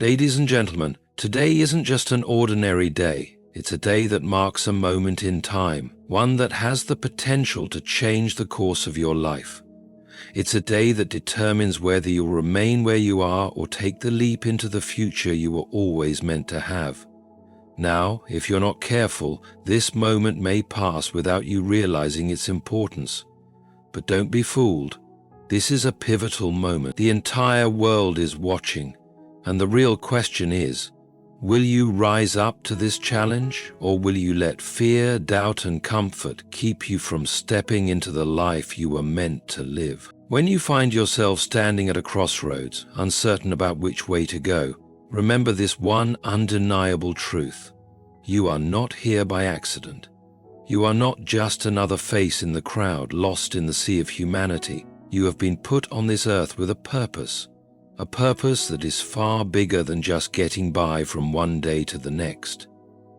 Ladies and gentlemen, today isn't just an ordinary day. It's a day that marks a moment in time, one that has the potential to change the course of your life. It's a day that determines whether you'll remain where you are or take the leap into the future you were always meant to have. Now, if you're not careful, this moment may pass without you realizing its importance. But don't be fooled. This is a pivotal moment. The entire world is watching, and the real question is, will you rise up to this challenge, or will you let fear, doubt, and comfort keep you from stepping into the life you were meant to live? When you find yourself standing at a crossroads, uncertain about which way to go, remember this one undeniable truth. You are not here by accident. You are not just another face in the crowd, lost in the sea of humanity. You have been put on this earth with a purpose that is far bigger than just getting by from one day to the next.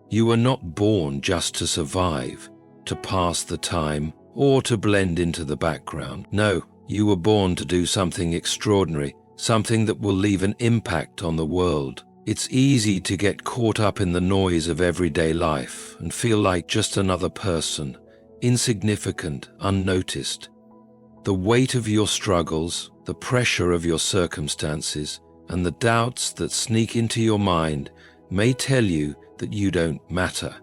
You were not born just to survive, to pass the time, or to blend into the background. No, you were born to do something extraordinary, something that will leave an impact on the world. It's easy to get caught up in the noise of everyday life and feel like just another person, insignificant, unnoticed. The weight of your struggles, the pressure of your circumstances, and the doubts that sneak into your mind may tell you that you don't matter,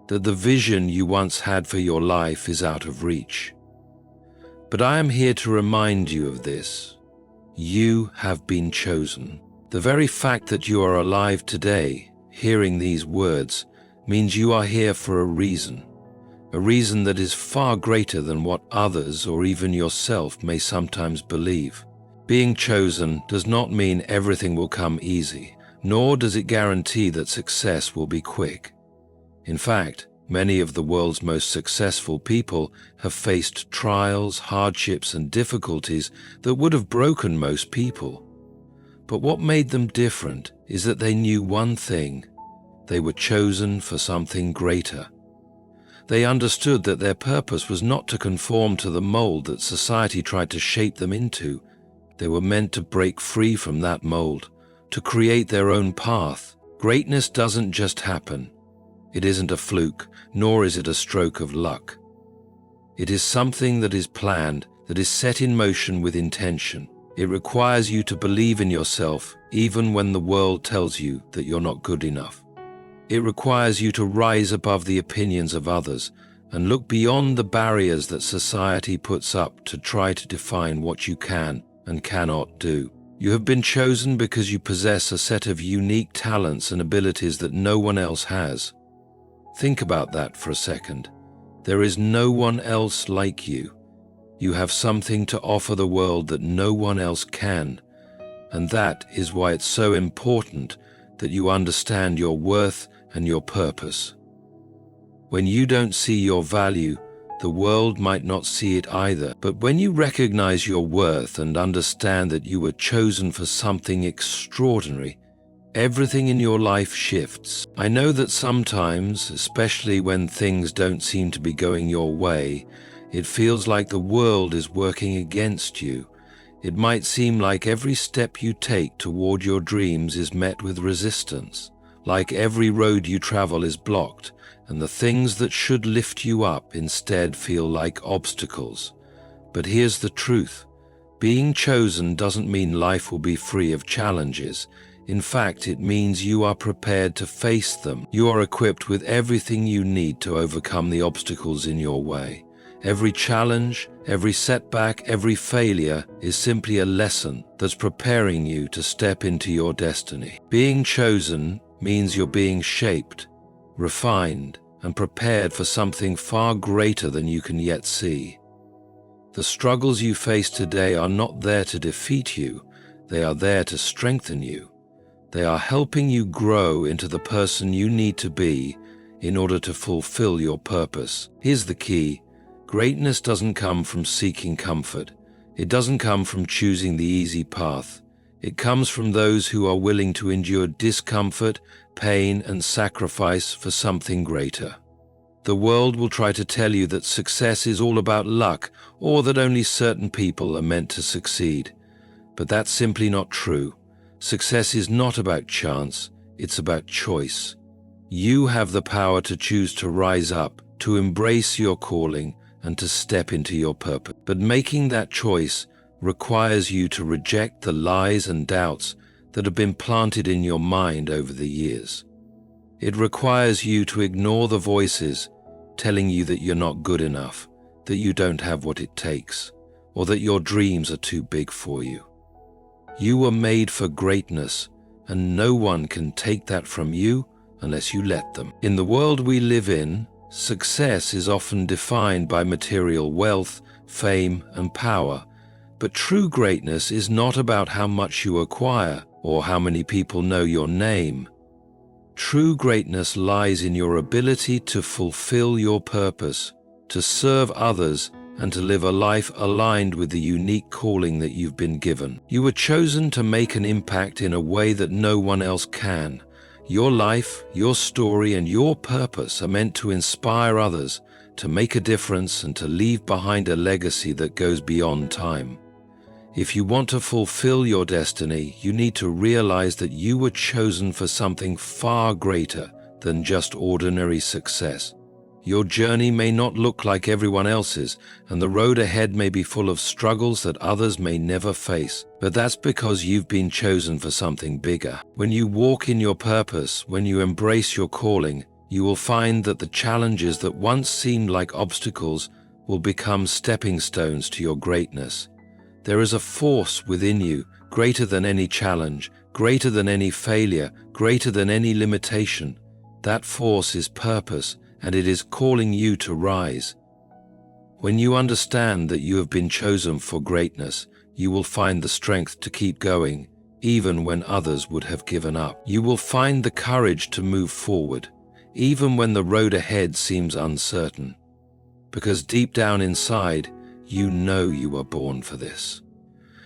that the vision you once had for your life is out of reach. But I am here to remind you of this. You have been chosen. The very fact that you are alive today, hearing these words, means you are here for a reason that is far greater than what others or even yourself may sometimes believe. Being chosen does not mean everything will come easy, nor does it guarantee that success will be quick. In fact, many of the world's most successful people have faced trials, hardships, and difficulties that would have broken most people. But what made them different is that they knew one thing: they were chosen for something greater. They understood that their purpose was not to conform to the mold that society tried to shape them into. They were meant to break free from that mold, to create their own path. Greatness doesn't just happen. It isn't a fluke, nor is it a stroke of luck. It is something that is planned, that is set in motion with intention. It requires you to believe in yourself even when the world tells you that you're not good enough. It requires you to rise above the opinions of others and look beyond the barriers that society puts up to try to define what you can and cannot do. You have been chosen because you possess a set of unique talents and abilities that no one else has. Think about that for a second. There is no one else like you. You have something to offer the world that no one else can, and that is why it's so important that you understand your worth and your purpose. When you don't see your value, the world might not see it either. But when you recognize your worth and understand that you were chosen for something extraordinary, everything in your life shifts. I know that sometimes, especially when things don't seem to be going your way, it feels like the world is working against you. It might seem like every step you take toward your dreams is met with resistance, like every road you travel is blocked, and the things that should lift you up instead feel like obstacles. But here's the truth. Being chosen doesn't mean life will be free of challenges. In fact, it means you are prepared to face them. You are equipped with everything you need to overcome the obstacles in your way. Every challenge, every setback, every failure is simply a lesson that's preparing you to step into your destiny. Being chosen means you're being shaped, refined, and prepared for something far greater than you can yet see. The struggles you face today are not there to defeat you. They are there to strengthen you. They are helping you grow into the person you need to be in order to fulfill your purpose. Here's the key. Greatness doesn't come from seeking comfort. It doesn't come from choosing the easy path. It comes from those who are willing to endure discomfort, pain, and sacrifice for something greater. The world will try to tell you that success is all about luck, or that only certain people are meant to succeed. But that's simply not true. Success is not about chance, it's about choice. You have the power to choose to rise up, to embrace your calling, and to step into your purpose. But making that choice requires you to reject the lies and doubts that have been planted in your mind over the years. It requires you to ignore the voices telling you that you're not good enough, that you don't have what it takes, or that your dreams are too big for you. You were made for greatness, and no one can take that from you unless you let them. In the world we live in, success is often defined by material wealth, fame, and power, but true greatness is not about how much you acquire or how many people know your name. True greatness lies in your ability to fulfill your purpose, to serve others, and to live a life aligned with the unique calling that you've been given. You were chosen to make an impact in a way that no one else can. Your life, your story, and your purpose are meant to inspire others, to make a difference, and to leave behind a legacy that goes beyond time. If you want to fulfill your destiny, you need to realize that you were chosen for something far greater than just ordinary success. Your journey may not look like everyone else's, and the road ahead may be full of struggles that others may never face. But that's because you've been chosen for something bigger. When you walk in your purpose, when you embrace your calling, you will find that the challenges that once seemed like obstacles will become stepping stones to your greatness. There is a force within you, greater than any challenge, greater than any failure, greater than any limitation. That force is purpose, and it is calling you to rise. When you understand that you have been chosen for greatness, you will find the strength to keep going, even when others would have given up. You will find the courage to move forward, even when the road ahead seems uncertain. Because deep down inside, you know you were born for this.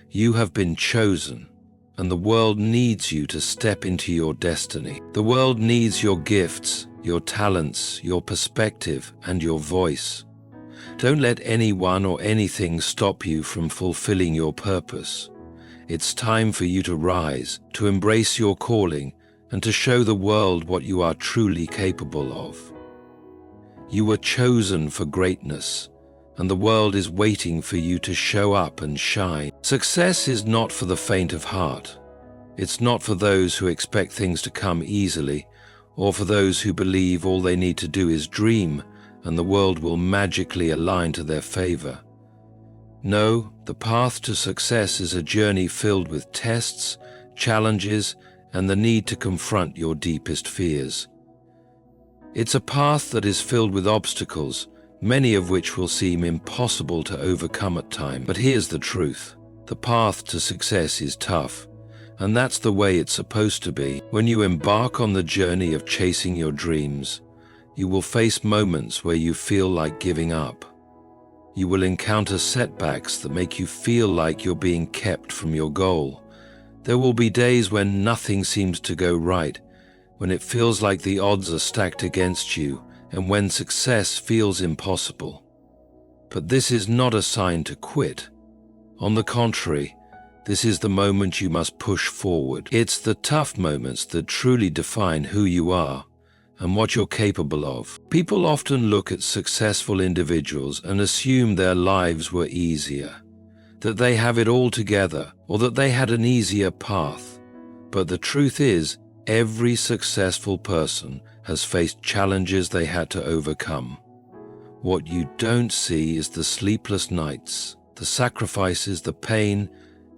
You have been chosen, and the world needs you to step into your destiny. The world needs your gifts, your talents, your perspective, and your voice. Don't let anyone or anything stop you from fulfilling your purpose. It's time for you to rise, to embrace your calling, and to show the world what you are truly capable of. You were chosen for greatness, and the world is waiting for you to show up and shine. Success is not for the faint of heart. It's not for those who expect things to come easily, or for those who believe all they need to do is dream and the world will magically align to their favor. No, the path to success is a journey filled with tests, challenges, and the need to confront your deepest fears. It's a path that is filled with obstacles, many of which will seem impossible to overcome at times. But here's the truth. The path to success is tough, and that's the way it's supposed to be. When you embark on the journey of chasing your dreams, you will face moments where you feel like giving up. You will encounter setbacks that make you feel like you're being kept from your goal. There will be days when nothing seems to go right, when it feels like the odds are stacked against you, and when success feels impossible. But this is not a sign to quit. On the contrary, this is the moment you must push forward. It's the tough moments that truly define who you are and what you're capable of. People often look at successful individuals and assume their lives were easier, that they have it all together, or that they had an easier path. But the truth is, every successful person has faced challenges they had to overcome. What you don't see is the sleepless nights, the sacrifices, the pain,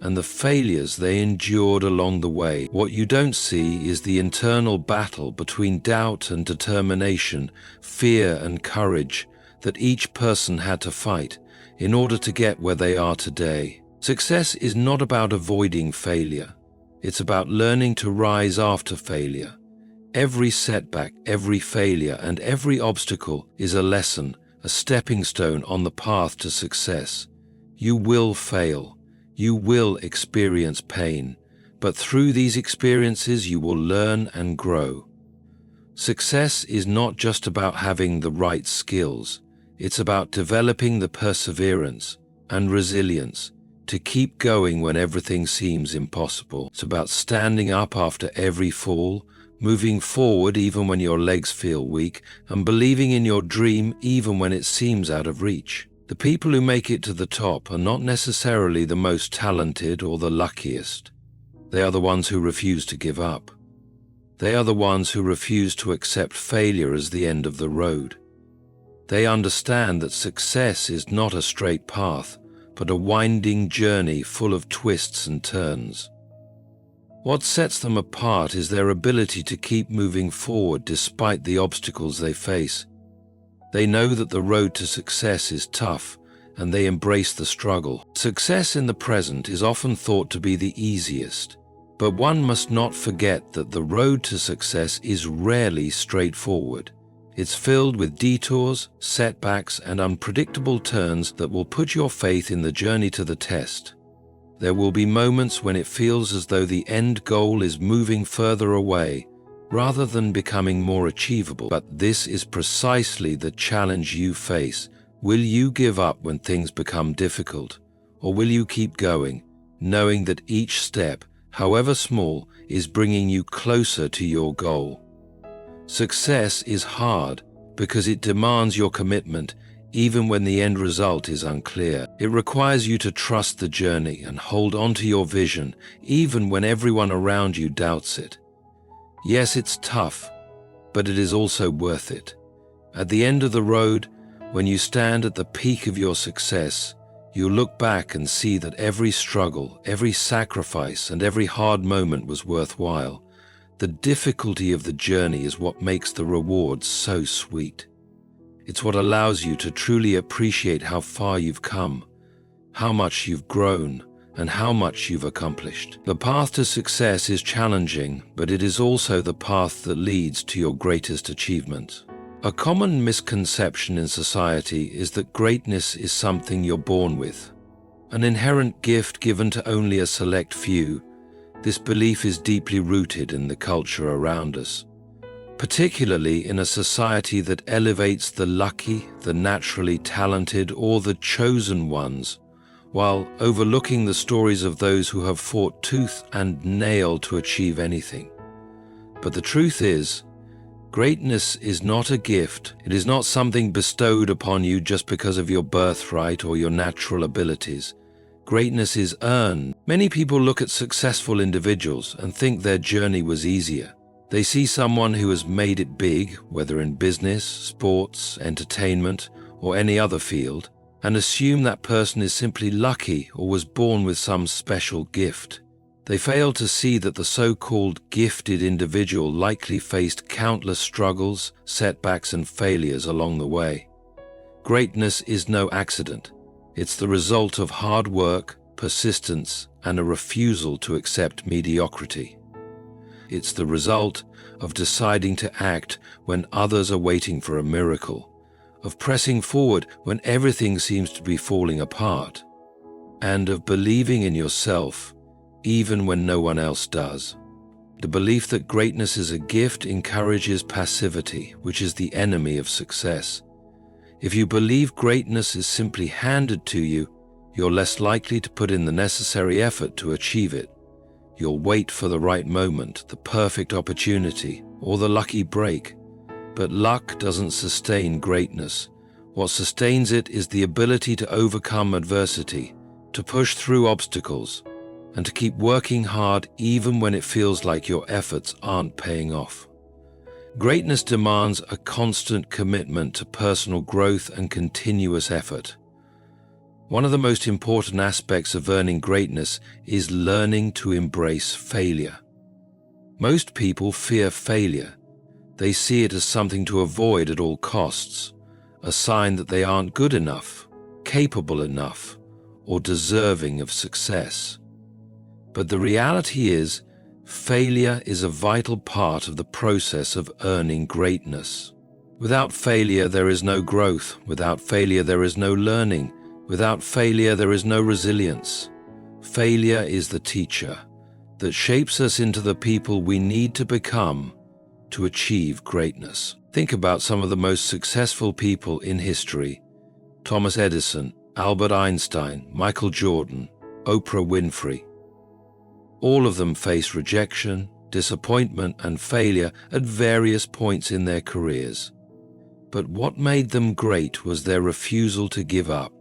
and the failures they endured along the way. What you don't see is the internal battle between doubt and determination, fear and courage that each person had to fight in order to get where they are today. Success is not about avoiding failure. It's about learning to rise after failure. Every setback, every failure, and every obstacle is a lesson, a stepping stone on the path to success. You will fail. You will experience pain, but through these experiences you will learn and grow. Success is not just about having the right skills. It's about developing the perseverance and resilience to keep going when everything seems impossible. It's about standing up after every fall, moving forward even when your legs feel weak, and believing in your dream even when it seems out of reach. The people who make it to the top are not necessarily the most talented or the luckiest. They are the ones who refuse to give up. They are the ones who refuse to accept failure as the end of the road. They understand that success is not a straight path, but a winding journey full of twists and turns. What sets them apart is their ability to keep moving forward despite the obstacles they face. They know that the road to success is tough, and they embrace the struggle. Success in the present is often thought to be the easiest, but one must not forget that the road to success is rarely straightforward. It's filled with detours, setbacks, and unpredictable turns that will put your faith in the journey to the test. There will be moments when it feels as though the end goal is moving further away, rather than becoming more achievable. But this is precisely the challenge you face. Will you give up when things become difficult, or will you keep going, knowing that each step, however small, is bringing you closer to your goal? Success is hard because it demands your commitment even when the end result is unclear. It requires you to trust the journey and hold on to your vision even when everyone around you doubts it. Yes, it's tough, but it is also worth it. At the end of the road, when you stand at the peak of your success, you look back and see that every struggle, every sacrifice, and every hard moment was worthwhile. The difficulty of the journey is what makes the rewards so sweet. It's what allows you to truly appreciate how far you've come, how much you've grown, and how much you've accomplished. The path to success is challenging, but it is also the path that leads to your greatest achievements. A common misconception in society is that greatness is something you're born with, an inherent gift given to only a select few. This belief is deeply rooted in the culture around us, particularly in a society that elevates the lucky, the naturally talented, or the chosen ones, while overlooking the stories of those who have fought tooth and nail to achieve anything. But the truth is, greatness is not a gift. It is not something bestowed upon you just because of your birthright or your natural abilities. Greatness is earned. Many people look at successful individuals and think their journey was easier. They see someone who has made it big, whether in business, sports, entertainment, or any other field, and assume that person is simply lucky or was born with some special gift. They fail to see that the so-called gifted individual likely faced countless struggles, setbacks, and failures along the way. Greatness is no accident. It's the result of hard work, persistence, and a refusal to accept mediocrity. It's the result of deciding to act when others are waiting for a miracle, of pressing forward when everything seems to be falling apart, and of believing in yourself even when no one else does. The belief that greatness is a gift encourages passivity, which is the enemy of success. If you believe greatness is simply handed to you, you're less likely to put in the necessary effort to achieve it. You'll wait for the right moment, the perfect opportunity, or the lucky break. But luck doesn't sustain greatness. What sustains it is the ability to overcome adversity, to push through obstacles, and to keep working hard even when it feels like your efforts aren't paying off. Greatness demands a constant commitment to personal growth and continuous effort. One of the most important aspects of earning greatness is learning to embrace failure. Most people fear failure. They see it as something to avoid at all costs, a sign that they aren't good enough, capable enough, or deserving of success. But the reality is, failure is a vital part of the process of earning greatness. Without failure, there is no growth. Without failure, there is no learning. Without failure, there is no resilience. Failure is the teacher that shapes us into the people we need to become to achieve greatness. Think about some of the most successful people in history: Thomas Edison, Albert Einstein, Michael Jordan, Oprah Winfrey. All of them face rejection, disappointment, and failure at various points in their careers. But what made them great was their refusal to give up.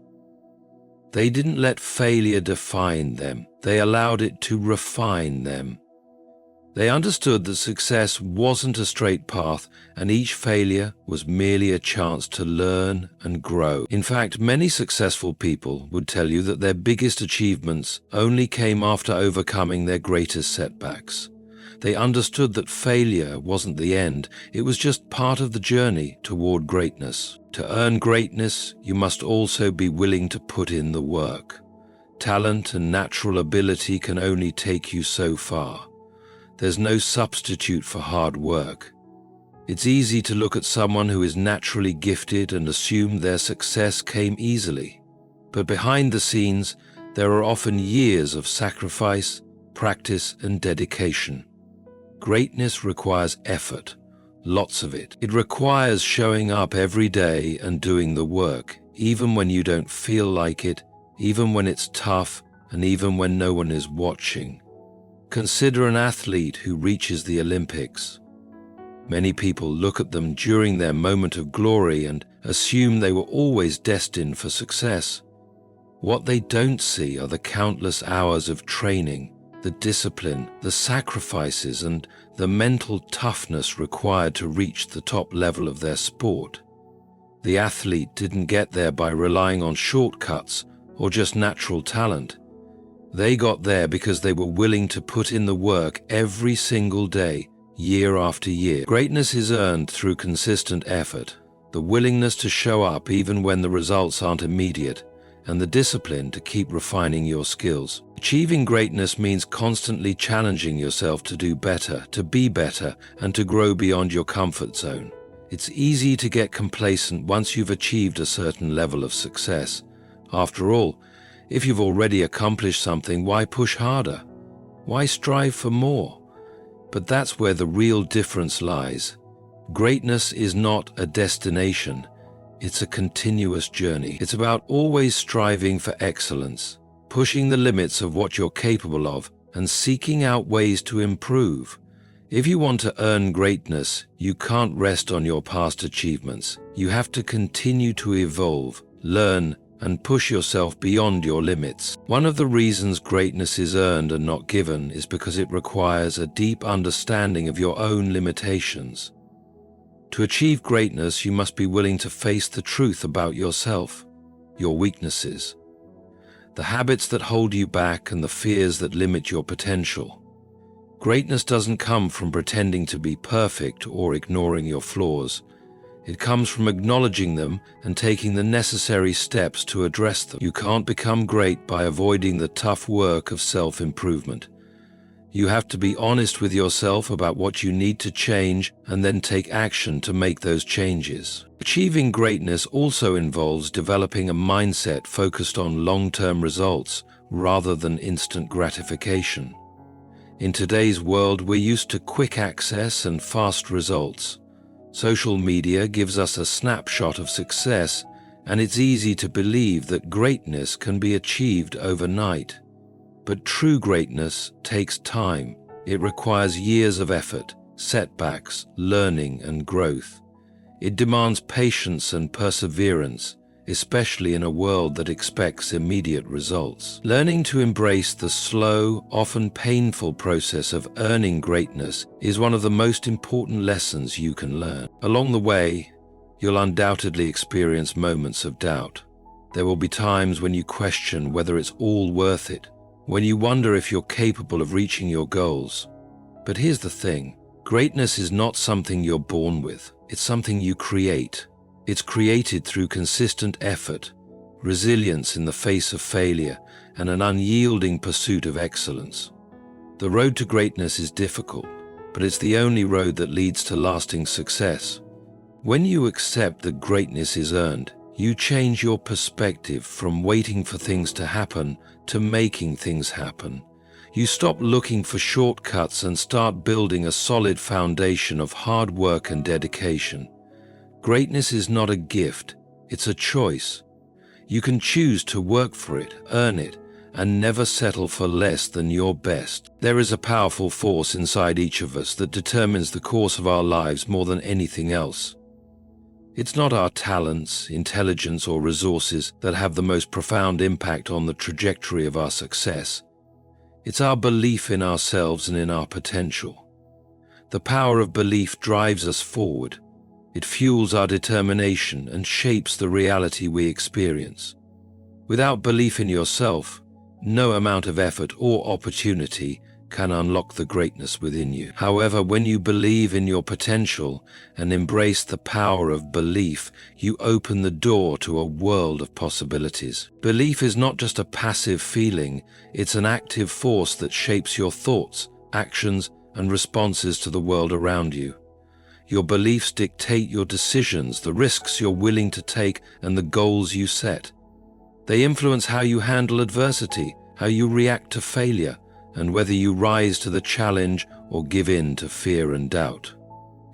They didn't let failure define them. They allowed it to refine them. They understood that success wasn't a straight path, and each failure was merely a chance to learn and grow. In fact, many successful people would tell you that their biggest achievements only came after overcoming their greatest setbacks. They understood that failure wasn't the end, it was just part of the journey toward greatness. To earn greatness, you must also be willing to put in the work. Talent and natural ability can only take you so far. There's no substitute for hard work. It's easy to look at someone who is naturally gifted and assume their success came easily. But behind the scenes, there are often years of sacrifice, practice, and dedication. Greatness requires effort, lots of it. It requires showing up every day and doing the work, even when you don't feel like it, even when it's tough, and even when no one is watching. Consider an athlete who reaches the Olympics. Many people look at them during their moment of glory and assume they were always destined for success. What they don't see are the countless hours of training, the discipline, the sacrifices, and the mental toughness required to reach the top level of their sport. The athlete didn't get there by relying on shortcuts or just natural talent. They got there because they were willing to put in the work every single day, year after year. Greatness is earned through consistent effort, the willingness to show up even when the results aren't immediate, and the discipline to keep refining your skills. Achieving greatness means constantly challenging yourself to do better, to be better, and to grow beyond your comfort zone. It's easy to get complacent once you've achieved a certain level of success. After all, if you've already accomplished something, why push harder? Why strive for more? But that's where the real difference lies. Greatness is not a destination. It's a continuous journey. It's about always striving for excellence, pushing the limits of what you're capable of, and seeking out ways to improve. If you want to earn greatness, you can't rest on your past achievements. You have to continue to evolve, learn, and push yourself beyond your limits. One of the reasons greatness is earned and not given is because it requires a deep understanding of your own limitations. To achieve greatness, you must be willing to face the truth about yourself, your weaknesses, the habits that hold you back, and the fears that limit your potential. Greatness doesn't come from pretending to be perfect or ignoring your flaws. It comes from acknowledging them and taking the necessary steps to address them. You can't become great by avoiding the tough work of self-improvement. You have to be honest with yourself about what you need to change and then take action to make those changes. Achieving greatness also involves developing a mindset focused on long-term results rather than instant gratification. In today's world, we're used to quick access and fast results. Social media gives us a snapshot of success, and it's easy to believe that greatness can be achieved overnight. But true greatness takes time. It requires years of effort, setbacks, learning, and growth. It demands patience and perseverance, especially in a world that expects immediate results. Learning to embrace the slow, often painful process of earning greatness is one of the most important lessons you can learn. Along the way, you'll undoubtedly experience moments of doubt. There will be times when you question whether it's all worth it, when you wonder if you're capable of reaching your goals. But here's the thing, greatness is not something you're born with, it's something you create. It's created through consistent effort, resilience in the face of failure, and an unyielding pursuit of excellence. The road to greatness is difficult, but it's the only road that leads to lasting success. When you accept that greatness is earned, you change your perspective from waiting for things to happen to making things happen. You stop looking for shortcuts and start building a solid foundation of hard work and dedication. Greatness is not a gift, it's a choice. You can choose to work for it, earn it, and never settle for less than your best. There is a powerful force inside each of us that determines the course of our lives more than anything else. It's not our talents, intelligence, or resources that have the most profound impact on the trajectory of our success. It's our belief in ourselves and in our potential. The power of belief drives us forward. It fuels our determination and shapes the reality we experience. Without belief in yourself, no amount of effort or opportunity can unlock the greatness within you. However, when you believe in your potential and embrace the power of belief, you open the door to a world of possibilities. Belief is not just a passive feeling, it's an active force that shapes your thoughts, actions, and responses to the world around you. Your beliefs dictate your decisions, the risks you're willing to take, and the goals you set. They influence how you handle adversity, how you react to failure, and whether you rise to the challenge or give in to fear and doubt.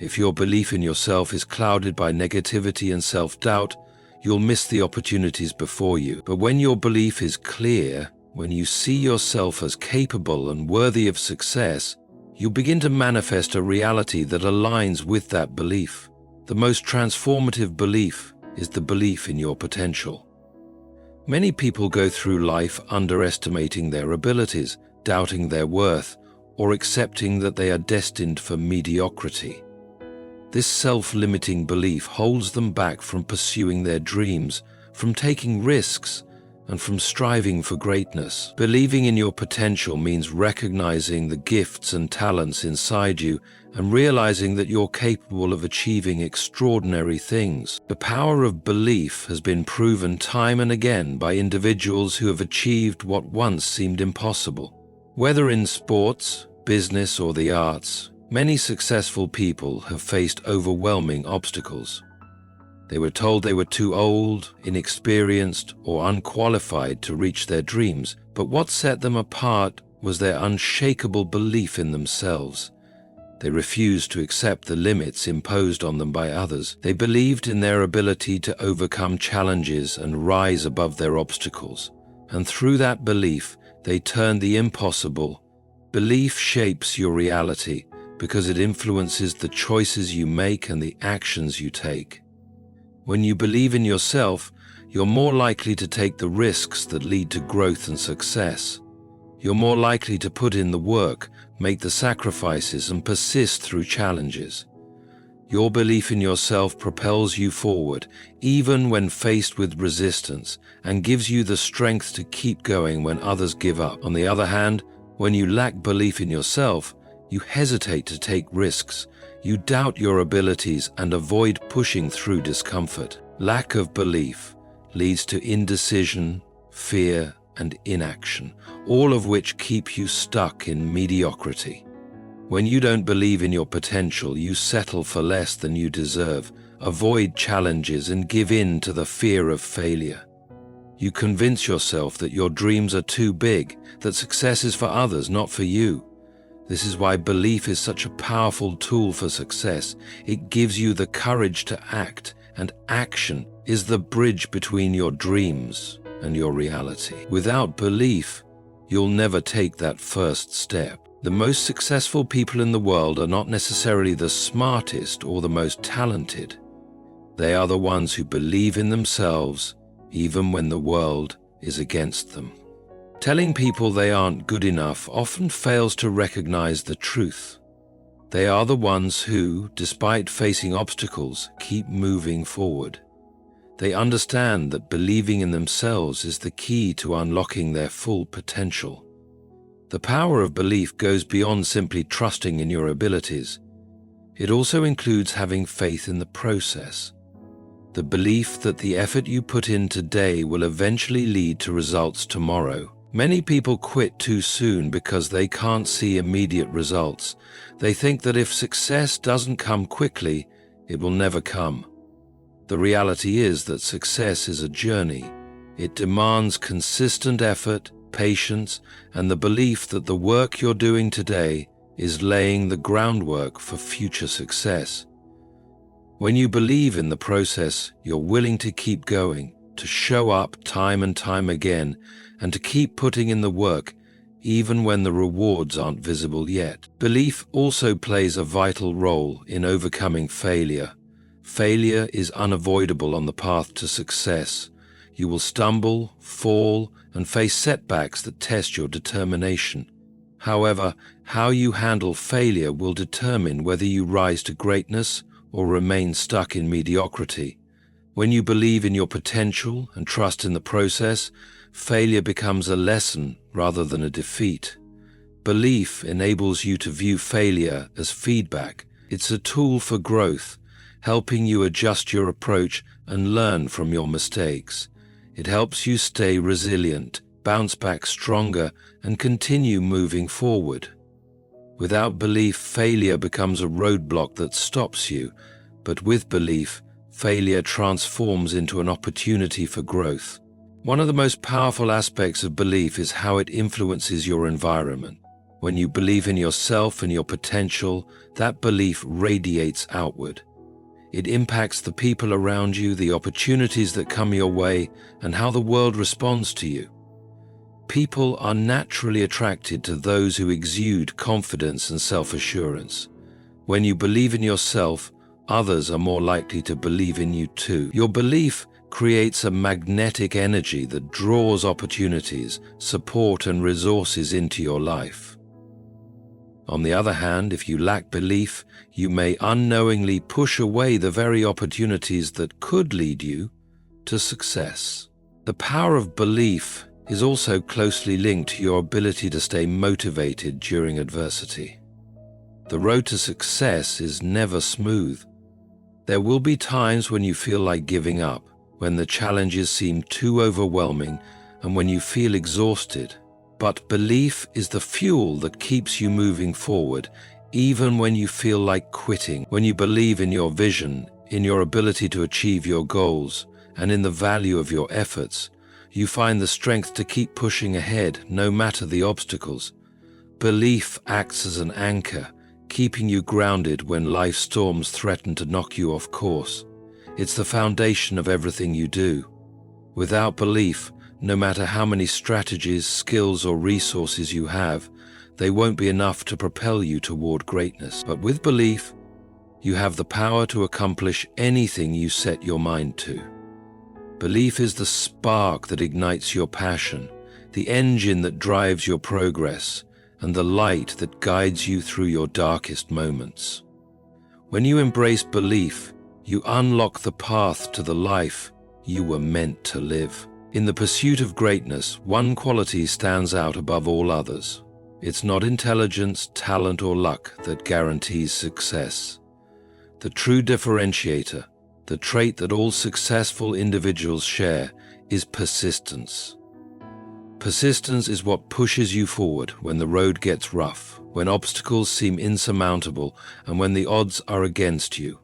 If your belief in yourself is clouded by negativity and self-doubt, you'll miss the opportunities before you. But when your belief is clear, when you see yourself as capable and worthy of success, you begin to manifest a reality that aligns with that belief. The most transformative belief is the belief in your potential. Many people go through life underestimating their abilities, doubting their worth, or accepting that they are destined for mediocrity. This self-limiting belief holds them back from pursuing their dreams, from taking risks, and from striving for greatness. Believing in your potential means recognizing the gifts and talents inside you and realizing that you're capable of achieving extraordinary things. The power of belief has been proven time and again by individuals who have achieved what once seemed impossible. Whether in sports, business, or the arts, many successful people have faced overwhelming obstacles. They were told they were too old, inexperienced, or unqualified to reach their dreams, but what set them apart was their unshakable belief in themselves. They refused to accept the limits imposed on them by others. They believed in their ability to overcome challenges and rise above their obstacles. And through that belief, they turned the impossible. Belief shapes your reality because it influences the choices you make and the actions you take. When you believe in yourself, you're more likely to take the risks that lead to growth and success. You're more likely to put in the work, make the sacrifices, and persist through challenges. Your belief in yourself propels you forward, even when faced with resistance, and gives you the strength to keep going when others give up. On the other hand, when you lack belief in yourself, you hesitate to take risks. You doubt your abilities and avoid pushing through discomfort. Lack of belief leads to indecision, fear, and inaction, all of which keep you stuck in mediocrity. When you don't believe in your potential, you settle for less than you deserve, avoid challenges, and give in to the fear of failure. You convince yourself that your dreams are too big, that success is for others, not for you. This is why belief is such a powerful tool for success. It gives you the courage to act, and action is the bridge between your dreams and your reality. Without belief, you'll never take that first step. The most successful people in the world are not necessarily the smartest or the most talented. They are the ones who believe in themselves, even when the world is against them. Telling people they aren't good enough often fails to recognize the truth. They are the ones who, despite facing obstacles, keep moving forward. They understand that believing in themselves is the key to unlocking their full potential. The power of belief goes beyond simply trusting in your abilities. It also includes having faith in the process. The belief that the effort you put in today will eventually lead to results tomorrow. Many people quit too soon because they can't see immediate results. They think that if success doesn't come quickly, it will never come. The reality is that success is a journey. It demands consistent effort, patience, and the belief that the work you're doing today is laying the groundwork for future success. When you believe in the process, you're willing to keep going, to show up time and time again, and to keep putting in the work even when the rewards aren't visible yet. Belief also plays a vital role in overcoming failure. Failure is unavoidable on the path to success. You will stumble, fall, and face setbacks that test your determination. However, how you handle failure will determine whether you rise to greatness or remain stuck in mediocrity. When you believe in your potential and trust in the process, failure becomes a lesson rather than a defeat. Belief enables you to view failure as feedback. It's a tool for growth, helping you adjust your approach and learn from your mistakes. It helps you stay resilient, bounce back stronger, and continue moving forward. Without belief, failure becomes a roadblock that stops you, but with belief, failure transforms into an opportunity for growth. One of the most powerful aspects of belief is how it influences your environment. When you believe in yourself and your potential, that belief radiates outward. It impacts the people around you, the opportunities that come your way, and how the world responds to you. People are naturally attracted to those who exude confidence and self-assurance. When you believe in yourself, others are more likely to believe in you too. Your belief creates a magnetic energy that draws opportunities, support, and resources into your life. On the other hand, if you lack belief, you may unknowingly push away the very opportunities that could lead you to success. The power of belief is also closely linked to your ability to stay motivated during adversity. The road to success is never smooth. There will be times when you feel like giving up, when the challenges seem too overwhelming, and when you feel exhausted. But belief is the fuel that keeps you moving forward, even when you feel like quitting. When you believe in your vision, in your ability to achieve your goals, and in the value of your efforts, you find the strength to keep pushing ahead, no matter the obstacles. Belief acts as an anchor, keeping you grounded when life's storms threaten to knock you off course. It's the foundation of everything you do. Without belief, no matter how many strategies, skills, or resources you have, they won't be enough to propel you toward greatness. But with belief, you have the power to accomplish anything you set your mind to. Belief is the spark that ignites your passion, the engine that drives your progress, and the light that guides you through your darkest moments. When you embrace belief, you unlock the path to the life you were meant to live. In the pursuit of greatness, one quality stands out above all others. It's not intelligence, talent, or luck that guarantees success. The true differentiator, the trait that all successful individuals share, is persistence. Persistence is what pushes you forward when the road gets rough, when obstacles seem insurmountable, and when the odds are against you.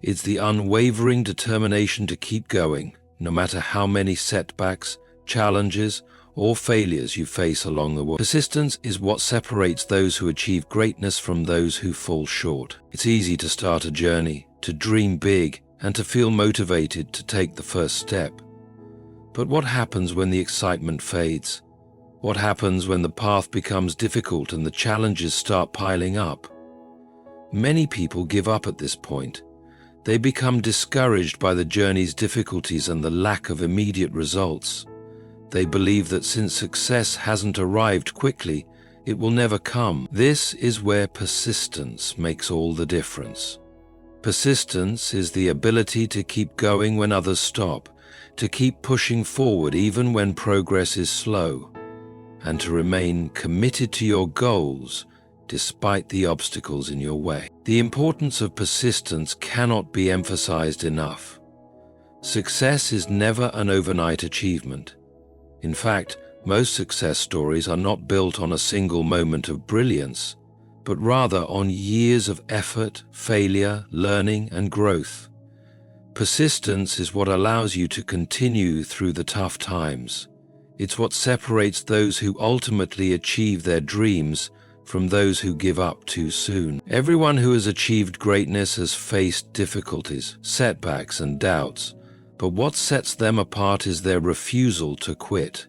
It's the unwavering determination to keep going, no matter how many setbacks, challenges, or failures you face along the way. Persistence is what separates those who achieve greatness from those who fall short. It's easy to start a journey, to dream big, and to feel motivated to take the first step. But what happens when the excitement fades? What happens when the path becomes difficult and the challenges start piling up? Many people give up at this point. They become discouraged by the journey's difficulties and the lack of immediate results. They believe that since success hasn't arrived quickly, it will never come. This is where persistence makes all the difference. Persistence is the ability to keep going when others stop, to keep pushing forward even when progress is slow, and to remain committed to your goals despite the obstacles in your way. The importance of persistence cannot be emphasized enough. Success is never an overnight achievement. In fact, most success stories are not built on a single moment of brilliance, but rather on years of effort, failure, learning, and growth. Persistence is what allows you to continue through the tough times. It's what separates those who ultimately achieve their dreams from those who give up too soon. Everyone who has achieved greatness has faced difficulties, setbacks, and doubts, but what sets them apart is their refusal to quit.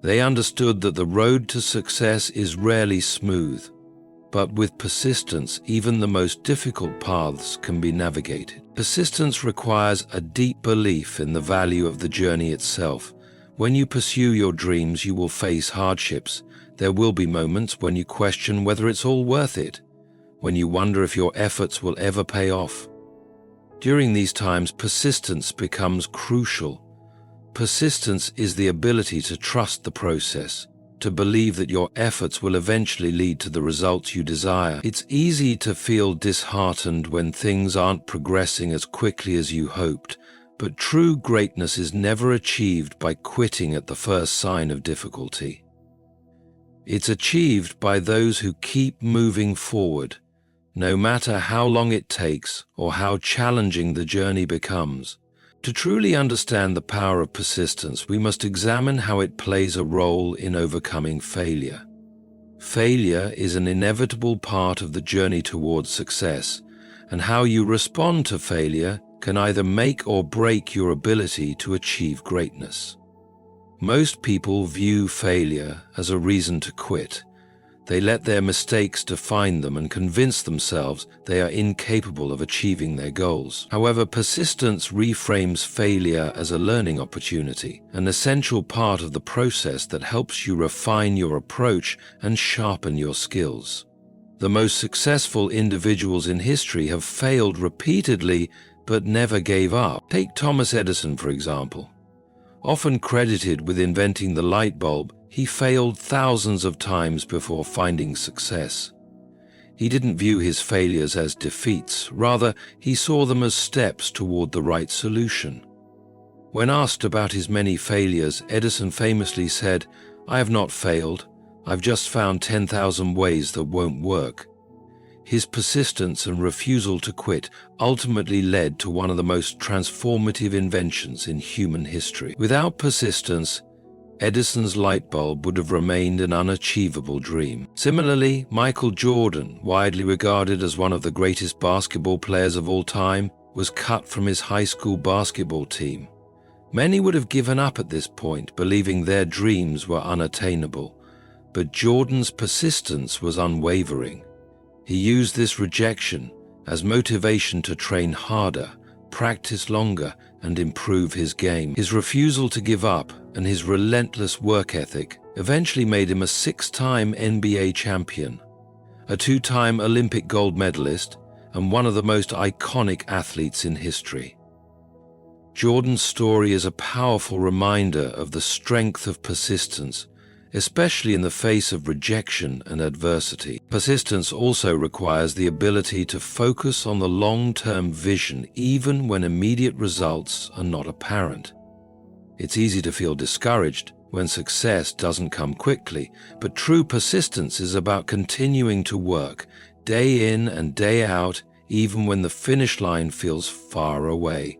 They understood that the road to success is rarely smooth, but with persistence, even the most difficult paths can be navigated. Persistence requires a deep belief in the value of the journey itself. When you pursue your dreams, you will face hardships. There will be moments when you question whether it's all worth it, when you wonder if your efforts will ever pay off. During these times, persistence becomes crucial. Persistence is the ability to trust the process, to believe that your efforts will eventually lead to the results you desire. It's easy to feel disheartened when things aren't progressing as quickly as you hoped, but true greatness is never achieved by quitting at the first sign of difficulty. It's achieved by those who keep moving forward, no matter how long it takes or how challenging the journey becomes. To truly understand the power of persistence, we must examine how it plays a role in overcoming failure. Failure is an inevitable part of the journey towards success, and how you respond to failure can either make or break your ability to achieve greatness. Most people view failure as a reason to quit. They let their mistakes define them and convince themselves they are incapable of achieving their goals. However, persistence reframes failure as a learning opportunity, an essential part of the process that helps you refine your approach and sharpen your skills. The most successful individuals in history have failed repeatedly but never gave up. Take Thomas Edison, for example. Often credited with inventing the light bulb, he failed thousands of times before finding success. He didn't view his failures as defeats, rather, he saw them as steps toward the right solution. When asked about his many failures, Edison famously said, "I have not failed, I've just found 10,000 ways that won't work." His persistence and refusal to quit ultimately led to one of the most transformative inventions in human history. Without persistence, Edison's light bulb would have remained an unachievable dream. Similarly, Michael Jordan, widely regarded as one of the greatest basketball players of all time, was cut from his high school basketball team. Many would have given up at this point, believing their dreams were unattainable, but Jordan's persistence was unwavering. He used this rejection as motivation to train harder, practice longer, and improve his game. His refusal to give up and his relentless work ethic eventually made him a 6-time NBA champion, a 2-time Olympic gold medalist, and one of the most iconic athletes in history. Jordan's story is a powerful reminder of the strength of persistence, especially in the face of rejection and adversity. Persistence also requires the ability to focus on the long-term vision even when immediate results are not apparent. It's easy to feel discouraged when success doesn't come quickly, but true persistence is about continuing to work day in and day out, even when the finish line feels far away.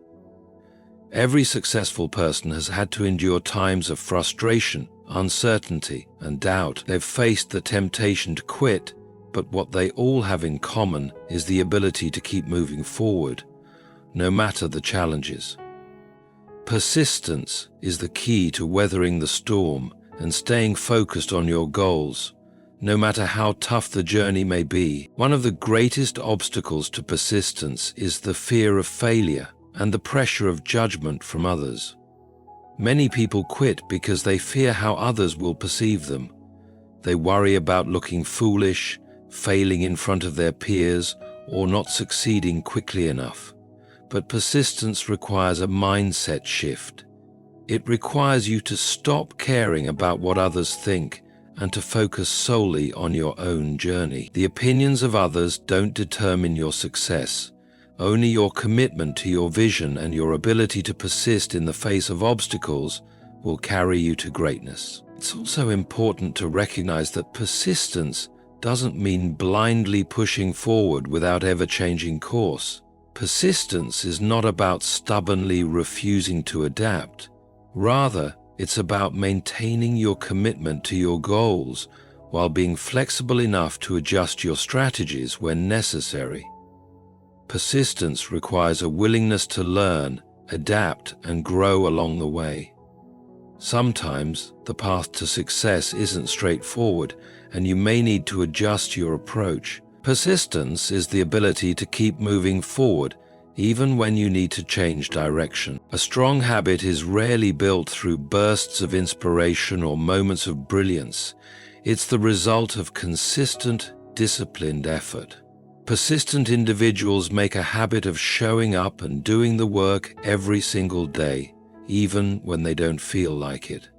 Every successful person has had to endure times of frustration, uncertainty, and doubt. They've faced the temptation to quit, but what they all have in common is the ability to keep moving forward, no matter the challenges. Persistence is the key to weathering the storm and staying focused on your goals, no matter how tough the journey may be. One of the greatest obstacles to persistence is the fear of failure and the pressure of judgment from others. Many people quit because they fear how others will perceive them. They worry about looking foolish, failing in front of their peers, or not succeeding quickly enough. But persistence requires a mindset shift. It requires you to stop caring about what others think and to focus solely on your own journey. The opinions of others don't determine your success. Only your commitment to your vision and your ability to persist in the face of obstacles will carry you to greatness. It's also important to recognize that persistence doesn't mean blindly pushing forward without ever changing course. Persistence is not about stubbornly refusing to adapt. Rather, it's about maintaining your commitment to your goals while being flexible enough to adjust your strategies when necessary. Persistence requires a willingness to learn, adapt, and grow along the way. Sometimes the path to success isn't straightforward, and you may need to adjust your approach. Persistence is the ability to keep moving forward even when you need to change direction. A strong habit is rarely built through bursts of inspiration or moments of brilliance. It's the result of consistent, disciplined effort. Persistent individuals make a habit of showing up and doing the work every single day, even when they don't feel like it.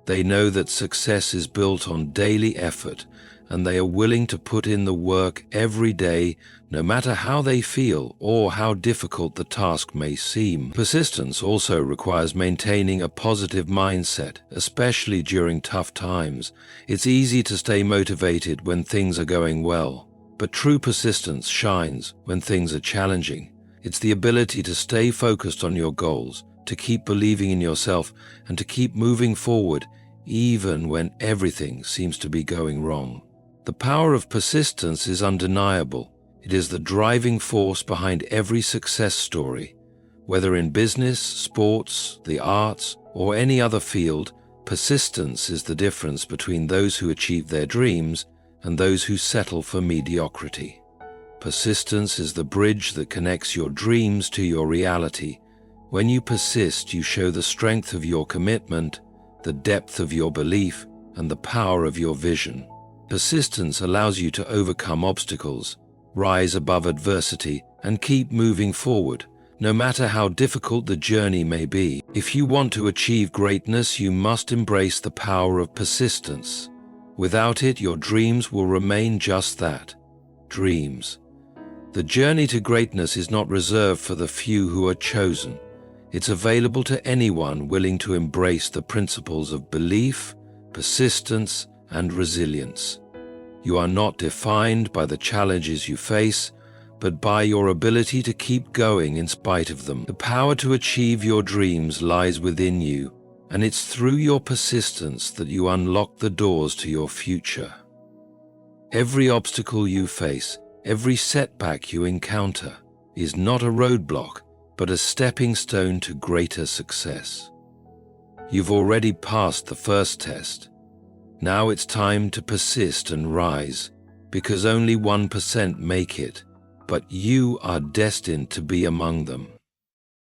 They know that success is built on daily effort, and they are willing to put in the work every day, no matter how they feel or how difficult the task may seem. Persistence also requires maintaining a positive mindset, especially during tough times. It's easy to stay motivated when things are going well, but true persistence shines when things are challenging. It's the ability to stay focused on your goals, to keep believing in yourself, and to keep moving forward even when everything seems to be going wrong. The power of persistence is undeniable. It is the driving force behind every success story. Whether in business, sports, the arts, or any other field, persistence is the difference between those who achieve their dreams and those who settle for mediocrity. Persistence is the bridge that connects your dreams to your reality. When you persist, you show the strength of your commitment, the depth of your belief, and the power of your vision. Persistence allows you to overcome obstacles, rise above adversity, and keep moving forward, no matter how difficult the journey may be. If you want to achieve greatness, you must embrace the power of persistence. Without it, your dreams will remain just that, dreams. The journey to greatness is not reserved for the few who are chosen. It's available to anyone willing to embrace the principles of belief, persistence, and resilience. You are not defined by the challenges you face, but by your ability to keep going in spite of them. The power to achieve your dreams lies within you, and it's through your persistence that you unlock the doors to your future. Every obstacle you face, every setback you encounter, is not a roadblock, but a stepping stone to greater success. You've already passed the first test. Now it's time to persist and rise, because only 1% make it, but you are destined to be among them.